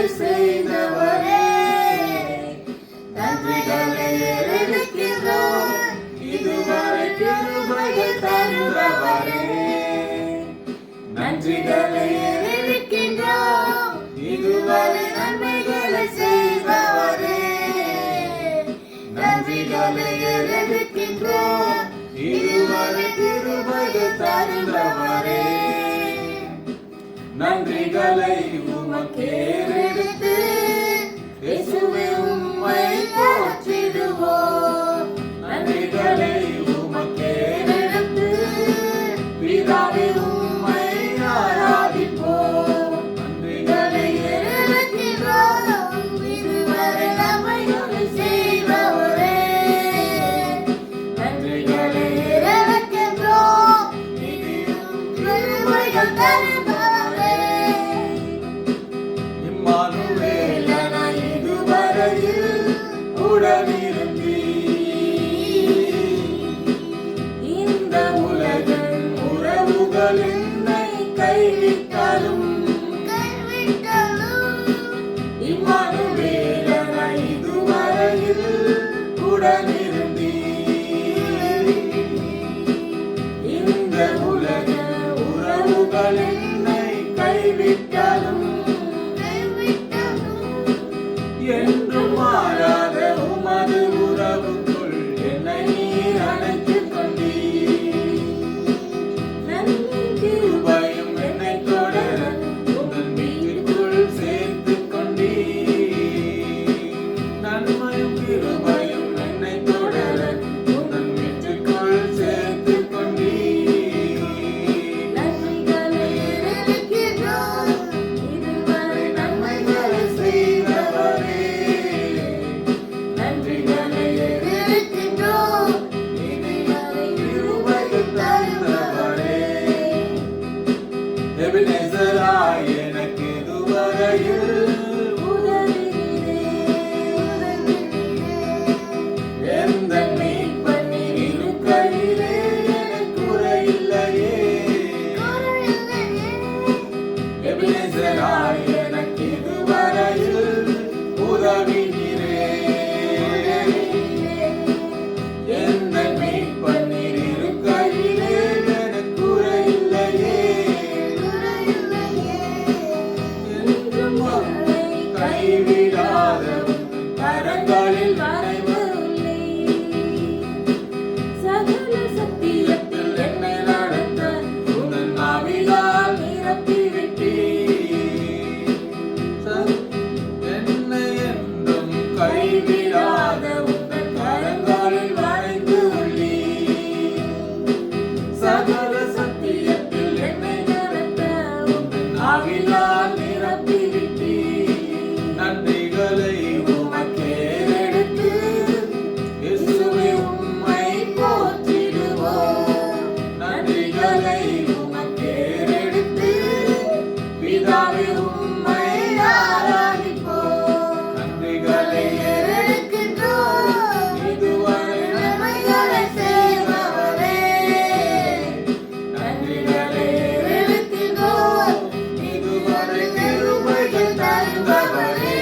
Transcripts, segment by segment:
நன்மைகளை செய்தவரே, நன்றிகளை ஏறெடுக்கின்றோம். இதுவரை கிருபைகள் தருபவரே, நன்றிகளை ஏறெடுக்கின்றோம். இதுவரை நன்மைகளை செய்தவரே, நன்றிகளை ஏறெடுக்கின்றோம். இதுவரை கிருபைகள் தருபவரே, நன்றிகளை உமக்கே எடுத்து இயேசுவே உம்மை போற்றிடுவோம். நன்றிகளை உமக்கே எடுத்து பிதாவே உம்மை ஆராதிப்போம். நன்றிகளை ஏறெடுக்கின்றோம். இதுவரை நன்மைகளை செய்தவரே, நன்றிகளை ஏறெடுக்கின்றோம். கிருபைகள் தருபவரே, இம்மானுவேலனாய் இதுவரையில் உடனிருந்தீர். இந்த உலகின் உறவுகள் என்னை கைவிட்டாலும் இம்மானுவேலனாய் இதுவரையில் உடனிருந்தீர். இந்த உலகின் உறவுகள் என்னை கைவிட்டாலும் என்றும் மாறாத உமது உறவுக்குள் என்னை நீர் அணைத்துக் கொண்டீர். கிருபையும் என்னை தொடர உங்கள் வீட்டுக்குள் சேர்த்துக் கொண்டீர். நன்மையும் கிருபையும் என்னை தொடர உங்கள் வீட்டுக்குள் சேர்த்துக் கொண்டீர். நன்மைகளை ஏறெடுக்கின்றோம். இதுவரை நன்மைகளை செய்தவரே, நன்றிகளை ஏறெடுக்கின்றோம். இதுவரை கிருபைகள் தருபவரே, எபினேசராய் எனக்கு இதுவரையில் எந்த மீட்பன் நீர் இருக்கையிலே எனக்கு குறையில்லையே. எபினேசராய் எனக்கு இதுவரையில் உதவினீரே. எந்த மீட்பன் நீர் இருக்கையிலே எனக்கு குறையில்லையே. என்றும் உம்மை கைவிடாத கரங்களில் சகல சத்தியத்தில் என்னை நடத்த உங்கள் நாவினால் நிரப்பிவிட்டீர். என்னை என்றும் கைவிடாத உங்கள் கரங்களில் வரைந்து உள்ளீர். சகல சத்தியத்தில் என்னை நடத்த உங்கள் நாவினால் நிரப்பிவிட்டீர். நன்றிகளை உமக்கே எடுத்து இயேசுவே உம்மை போற்றிடுவோம். நன்றிகளை உமக்கே எடுத்து பிதாவே உம்மை ஆராதிப்போம். நன்றிகளை ஏறெடுக்கின்றோம். இதுவரை நன்மைகளை செய்தவரே, நன்றிகளை ஏறெடுக்கின்றோம். இதுவரை கிருபைகள் தருபவரே,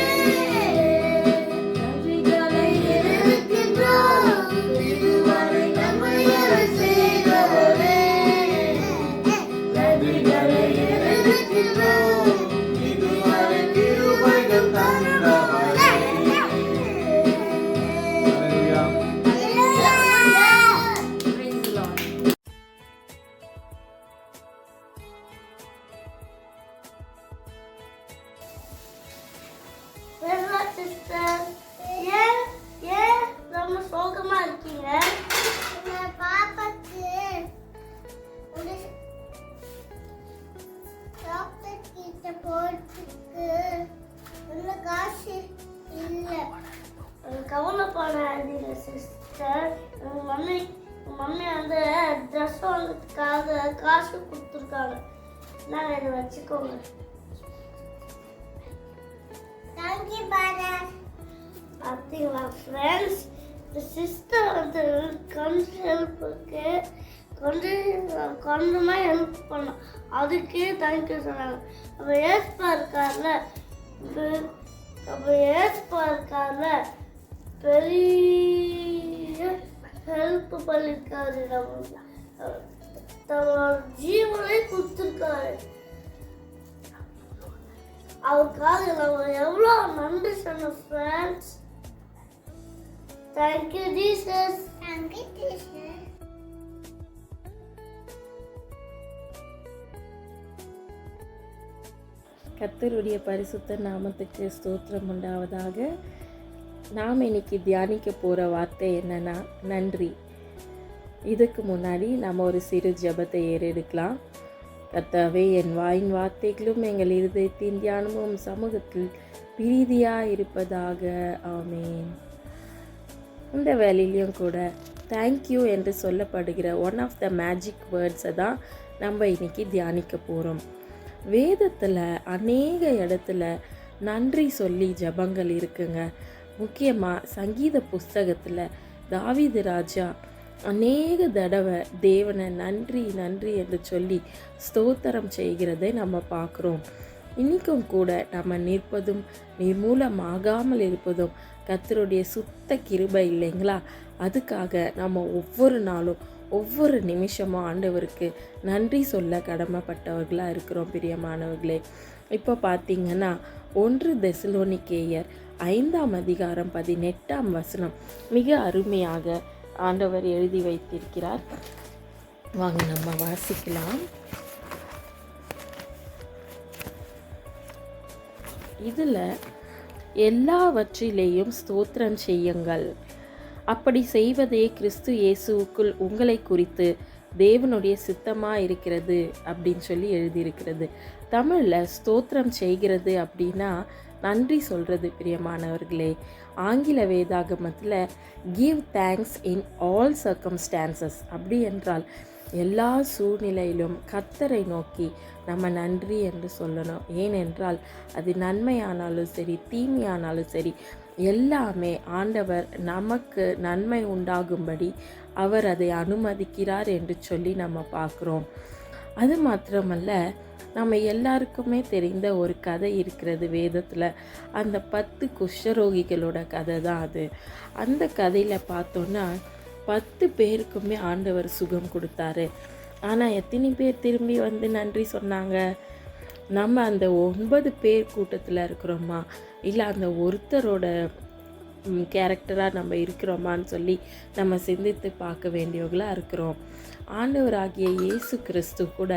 நன்றிகளை ஏறெடுக்கின்றோம். இதுவரை நன்மைகளை செய்தவரே, நன்றிகளை ஏறெடுக்கின்றோம். இதுவரை கிருபைகள் தருபவரே. Praise the Lord. சிஸ்டர், ஏன் ரொம்ப சோகமா இருக்கீங்க? பாப்பாக்கு டாக்டர் கிட்ட போறதுக்கு ஒன்றும் காசு இல்லை. கவலைப்படாதீங்க சிஸ்டர். உங்க மம்மி வந்து ட்ரெஸ் வாங்கிறதுக்காக காசு கொடுத்துருக்காங்க. நான் இதை வச்சுக்கோங்க. தேங்க்யூ பாரத். பார்த்தீங்களா ஃப்ரெண்ட்ஸ், இந்த சிஸ்டர் வந்து கொஞ்சம் ஹெல்ப்புக்கு கொஞ்சமாக ஹெல்ப் பண்ணோம். அதுக்கே தேங்க்யூ சொன்னாங்க. அப்போ ஏஸ்பா இருக்கார்ல, நம்ம ஏற்பா இருக்காங்க பெரிய ஹெல்ப் பண்ணிருக்காரு. நம்மளோட ஜீவனை கொடுத்துருக்காரு. அவருக்காக நம்ம எவ்வளோ நன்றி சொன்ன friends. Thank you Jesus. Thank you Jesus. கர்த்தருடைய பரிசுத்த நாமத்துக்கு ஸ்தோத்திரம் உண்டாவதாக. நாம் இன்னைக்கு தியானிக்க போகிற வார்த்தை என்னன்னா நன்றி. இதுக்கு முன்னாடி நம்ம ஒரு சிறு ஜெபத்தை ஏறெடுக்கலாம். கர்த்தாவே, என் வாயின் வார்த்தைகளும் எங்கள் இருதயத்தின் தியானமும் சமூகத்தில் பிரீதியாக இருப்பதாக. ஆமேன். இந்த வேலையிலையும் கூட தேங்க்யூ என்று சொல்லப்படுகிற ஒன் ஆஃப் த மேஜிக் வேர்ட்ஸை தான் நம்ம இன்னைக்கு தியானிக்க போகிறோம். வேதத்தில் அநேக இடத்துல நன்றி சொல்லி ஜபங்கள் இருக்குங்க. முக்கியமாக சங்கீத புஸ்தகத்தில் தாவீது ராஜா அநேக தடவை தேவனை நன்றி நன்றி என்று சொல்லி ஸ்தோத்திரம் செய்கிறதை நம்ம பார்க்குறோம். இன்றைக்கும் கூட நம்ம நிற்பதும் நிர்மூலமாகாமல் இருப்பதும் கர்த்தருடைய சுத்த கிருபை இல்லைங்களா? அதுக்காக நம்ம ஒவ்வொரு நாளும் ஒவ்வொரு நிமிஷமும் ஆண்டவருக்கு நன்றி சொல்ல கடமைப்பட்டவர்களாக இருக்கிறோம் பிரியமானவர்களே. இப்போ பார்த்தீங்கன்னா 1 தெசலோனிக்கேயர் 5ஆம் அதிகாரம் 18ஆம் வசனம் மிக அருமையாக ஆண்டவர் எழுதி வைத்திருக்கிறார். வாங்க நம்ம வாசிக்கலாம். இதில் எல்லாவற்றிலேயும் ஸ்தோத்திரம் செய்யுங்கள், அப்படி செய்வதே கிறிஸ்து இயேசுவுக்குள் உங்களை குறித்து தேவனுடைய சித்தமாக இருக்கிறது அப்படின்னு சொல்லி எழுதியிருக்கிறது. தமிழில் ஸ்தோத்திரம் செய்கிறது அப்படின்னா நன்றி சொல்கிறது பிரியமானவர்களே. ஆங்கில வேதாகமத்தில் give thanks in all circumstances அப்படி என்றால் எல்லா சூழ்நிலையிலும் கர்த்தரை நோக்கி நம்ம நன்றி என்று சொல்லணும். ஏனென்றால் அது நன்மையானாலும் சரி தீமையானாலும் சரி எல்லாமே ஆண்டவர் நமக்கு நன்மை உண்டாகும்படி அவர் அதை அனுமதிக்கிறார் என்று சொல்லி நம்ம பார்க்குறோம். அது மாத்திரமல்ல, நம்ம எல்லாருக்குமே தெரிந்த ஒரு கதை இருக்கிறது வேதத்தில். அந்த 10 குஷ்டரோகிகளோட கதை தான் அது. அந்த கதையில் பார்த்தோன்னா 10 பேருக்குமே ஆண்டவர் சுகம் கொடுத்தாரு. ஆனால் எத்தனை பேர் திரும்பி வந்து நன்றி சொன்னாங்க? நம்ம அந்த 9 பேர் கூட்டத்தில் இருக்கிறோமா, இல்லை அந்த ஒருத்தரோட கேரக்டராக நம்ம இருக்கிறோமான்னு சொல்லி நம்ம சிந்தித்து பார்க்க வேண்டியவர்களாக இருக்கிறோம். ஆண்டவராகிய இயேசு கிறிஸ்து கூட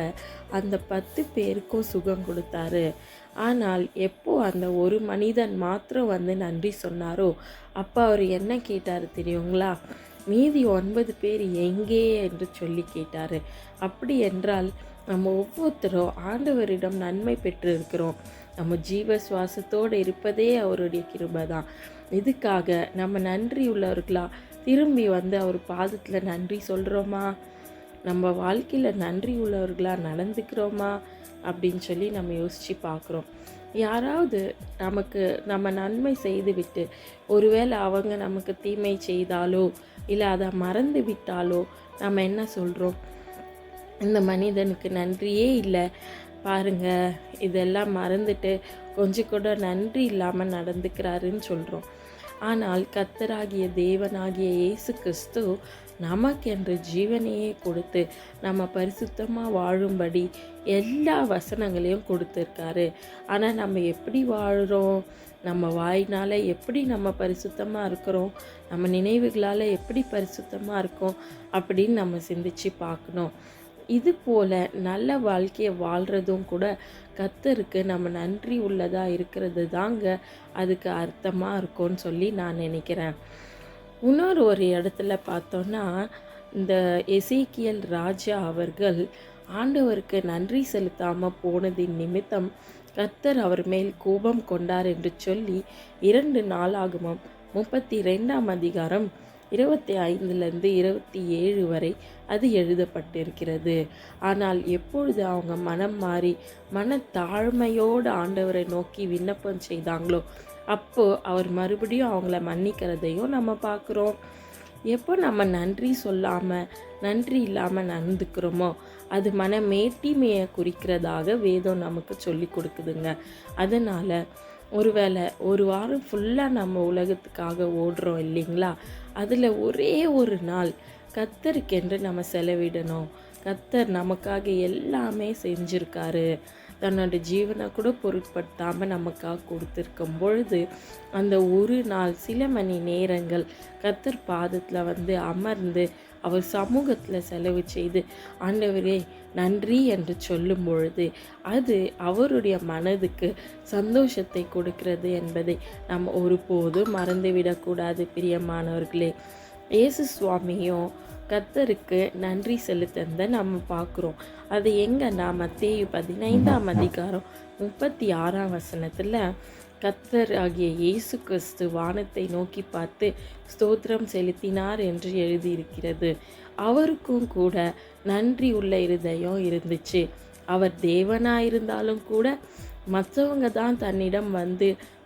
அந்த 10 பேருக்கும் சுகம் கொடுத்தாரு. ஆனால் எப்போ அந்த ஒரு மனிதன் மாத்திரம் வந்து நன்றி சொன்னாரோ அப்போ அவர் என்ன கேட்டார் தெரியுங்களா? மீதி 9 பேர் எங்கே என்று சொல்லி கேட்டார். அப்படி என்றால் நம்ம ஒவ்வொருத்தரும் ஆண்டவரிடம் நன்மை பெற்று இருக்கிறோம். நம்ம ஜீவ சுவாசத்தோடு இருப்பதே அவருடைய கிருபை தான். இதுக்காக நம்ம நன்றி உள்ளவர்களா திரும்பி வந்து அவர் பாதத்தில் நன்றி சொல்கிறோமா? நம்ம வாழ்க்கையில் நன்றி உள்ளவர்களாக நடந்துக்கிறோமா அப்படின்னு சொல்லி நம்ம யோசித்து பார்க்குறோம். யாராவது நம்ம நன்மை செய்து விட்டு ஒருவேளை அவங்க நமக்கு தீமை செய்தாலோ இல்லை அதை மறந்து விட்டாலோ நம்ம என்ன சொல்கிறோம்? இந்த மனிதனுக்கு நன்றியே இல்லை பாருங்க, இதெல்லாம் மறந்துட்டு கொஞ்சம் கூட நன்றி இல்லாமல் நடந்துக்கிறாருன்னு சொல்கிறோம். ஆனால் கர்த்தராகிய தேவனாகிய இயேசு கிறிஸ்து நமக்கென்று ஜீவனையே கொடுத்து நம்ம பரிசுத்தமாக வாழும்படி எல்லா வசனங்களையும் கொடுத்துருக்காரு. ஆனால் நம்ம எப்படி வாழுறோம்? நம்ம வாயினால் எப்படி நம்ம பரிசுத்தமாக இருக்கிறோம்? நம்ம நினைவுகளால் எப்படி பரிசுத்தமாக இருக்கோம் அப்படின்னு நம்ம சிந்திச்சு பார்க்கணும். இது போல் நல்ல வாழ்க்கையை வாழ்கிறதும் கூட கர்த்தருக்கு நம்ம நன்றி உள்ளதாக இருக்கிறது தாங்க அதுக்கு அர்த்தமாக இருக்கும்னு சொல்லி நான் நினைக்கிறேன். ஒரு இடத்துல பார்த்தோன்னா இந்த எசேக்கியேல் ராஜா அவர்கள் ஆண்டவருக்கு நன்றி செலுத்தாமல் போனதின் நிமித்தம் கர்த்தர் அவர் மேல் கோபம் கொண்டார் என்று சொல்லி 2 நாளாகமம் 32ஆம் அதிகாரம் 25 27 வரை அது எழுதப்பட்டிருக்கிறது. ஆனால் எப்பொழுது அவங்க மனம் மாறி மன தாழ்மையோடு ஆண்டவரை நோக்கி விண்ணப்பம் செய்தாங்களோ அப்போ அவர் மறுபடியும் அவங்கள மன்னிக்கிறதையும் நம்ம பார்க்குறோம். எப்போ நம்ம நன்றி சொல்லாமல் நன்றி இல்லாமல் நடந்துக்கிறோமோ அது மன மேட்டிமையை குறிக்கிறதாக வேதம் நமக்கு சொல்லி கொடுக்குதுங்க. அதனால் ஒருவேளை ஒரு வாரம் ஃபுல்லாக நம்ம உலகத்துக்காக ஓடுறோம் இல்லைங்களா, அதில் ஒரே ஒரு நாள் கர்த்தருக்கென்று நம்ம செலவிடணும். கர்த்தர் நமக்காக எல்லாமே செஞ்சுருக்காரு, தன்னோட ஜீவனை கூட பொருட்படுத்தாமல் நமக்காக கொடுத்துருக்கும் பொழுது அந்த ஒரு நாள் சில மணி நேரங்கள் கர்த்தர் பாதத்தில் அமர்ந்து அவர் சமூகத்தில் செலவு செய்து ஆண்டவரே நன்றி என்று சொல்லும் பொழுது அது அவருடைய மனதுக்கு சந்தோஷத்தை கொடுக்கிறது என்பதை நம்ம ஒருபோதும் மறந்துவிடக்கூடாது. பிரியமானவர்களே, இயேசு சுவாமியும் கர்த்தருக்கு நன்றி செலுத்ததை நம்ம பார்க்குறோம். அது எங்கன்னா மத்தேயு 15ஆம் அதிகாரம் 36ஆம் வசனத்தில் கர்த்தர் ஆகிய இயேசு கிறிஸ்து வானத்தை நோக்கி பார்த்து ஸ்தோத்திரம் செலுத்தினார் என்று எழுதியிருக்கிறது. அவருக்கும் கூட நன்றி உள்ள இருதயம் இருந்துச்சு. அவர் தேவனாயிருந்தாலும் கூட மற்றவங்க தான் தன்னிடம்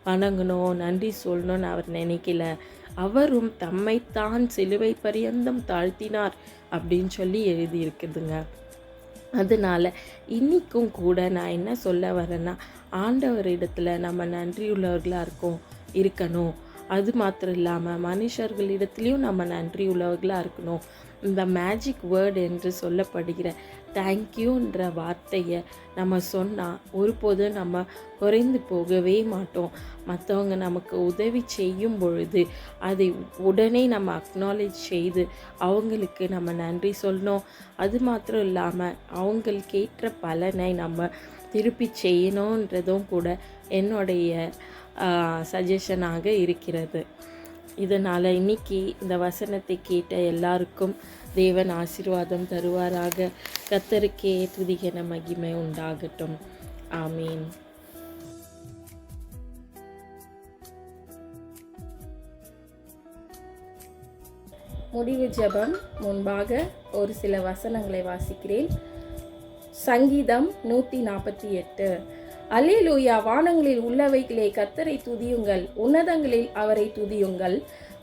வணங்கணும், நன்றி சொல்லணும்னு அவர் நினைக்கல. அவரும் தம்மைத்தான் சிலுவை பரியந்தம் தாழ்த்தினார் அப்படின்னு சொல்லி எழுதியிருக்குதுங்க. அதனால் இன்றைக்கும் கூட நான் என்ன சொல்ல வரேன்னா, ஆண்டவரிடத்தில் நம்ம நன்றியுள்ளவர்களாக இருக்கணும். அது மாத்திரம் இல்லாமல் மனுஷர்களிடத்துலையும் நம்ம நன்றி உள்ளவர்களாக இருக்கணும். இந்த மேஜிக் வேர்டு என்று சொல்லப்படுகிற தேங்க்யூன்ற வார்த்தையை நம்ம சொன்னால் ஒருபோதும் நம்ம குறைந்து போகவே மாட்டோம். மற்றவங்க நமக்கு உதவி செய்யும் பொழுது அதை உடனே நம்ம அக்னாலேஜ் செய்து அவங்களுக்கு நம்ம நன்றி சொல்லணும். அது மாத்திரம் இல்லாமல் அவங்களுக்கு ஏற்ற பலனை நம்ம திருப்பி செய்யணுன்றதும் கூட என்னுடைய சஜஷனாக இருக்கிறது. இதனால் இன்னைக்கு இந்த வசனத்தை கேட்ட எல்லாருக்கும் தேவன் ஆசீர்வாதம் தருவாராக. கர்த்தருக்கே துதிகன மகிமை உண்டாகட்டும். ஆமீன். முடிவு ஜெபம் முன்பாக ஒரு சில வசனங்களை வாசிக்கிறேன். சங்கீதம் 148. அல்லேலூயா, வானங்களில் உள்ளவைகளே கர்த்தரை துதியுங்கள், உன்னதங்களில் அவரை துதியுங்கள்.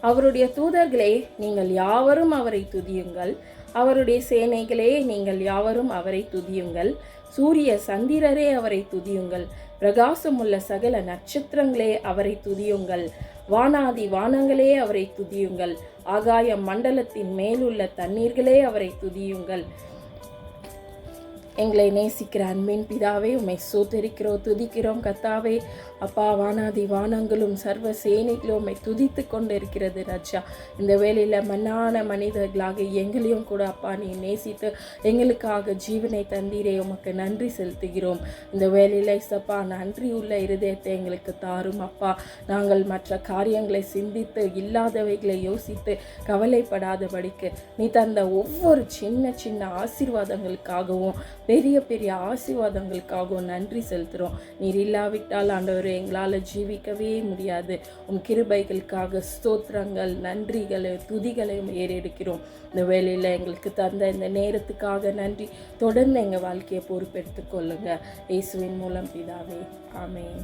அவருடைய தூதர்களே நீங்கள் யாவரும் அவரை துதியுங்கள், அவருடைய சேனைகளே நீங்கள் யாவரும் அவரை துதியுங்கள். சூரிய சந்திரரே அவரை துதியுங்கள், பிரகாசமுள்ள சகல நட்சத்திரங்களே அவரை துதியுங்கள். வானாதி வானங்களே அவரை துதியுங்கள், ஆகாய மண்டலத்தின் மேலுள்ள தண்ணீர்களே அவரை துதியுங்கள். எங்களை நேசிக்கிற அன்பின் பிதாவே, உம்மை ஸ்தோத்திரிக்கிறோம், துதிக்கிறோம். கர்த்தாவே, அப்பா, வானாதி வானங்களும் சர்வ சேனைகளும் உம்மை துதித்து கொண்டு இருக்கிறது ராஜா. இந்த வேளையில் மன்னான மனிதர்களாக எங்களையும் கூட அப்பா நீ நேசித்து எங்களுக்காக ஜீவனை தந்தீரே, உமக்கு நன்றி செலுத்துகிறோம். இந்த வேளையில் இசப்பா நன்றி உள்ள இருதயத்தை எங்களுக்கு தாரும் அப்பா. நாங்கள் மற்ற காரியங்களை சிந்தித்து இல்லாதவைகளை யோசித்து கவலைப்படாதபடிக்கு நீ தந்த ஒவ்வொரு சின்ன சின்ன ஆசீர்வாதங்களுக்காகவும் பெரிய பெரிய ஆசீர்வாதங்களுக்காகவும் நன்றி செலுத்துகிறோம். நீர் இல்லாவிட்டால் ஆண்டவரே எங்களால் ஜீவிக்கவே முடியாது. உம் கிருபைகளுக்காக ஸ்தோத்திரங்கள், நன்றிகளை, துதிகளையும் ஏறெடுக்கிறோம். இந்த வேளையில் எங்களுக்கு தந்த இந்த நேரத்துக்காக நன்றி. தொடர்ந்து எங்கள் வாழ்க்கையை பொறுப்பெடுத்து கொள்ளுங்க. இயேசுவின் மூலம் பிதாவே, ஆமென்.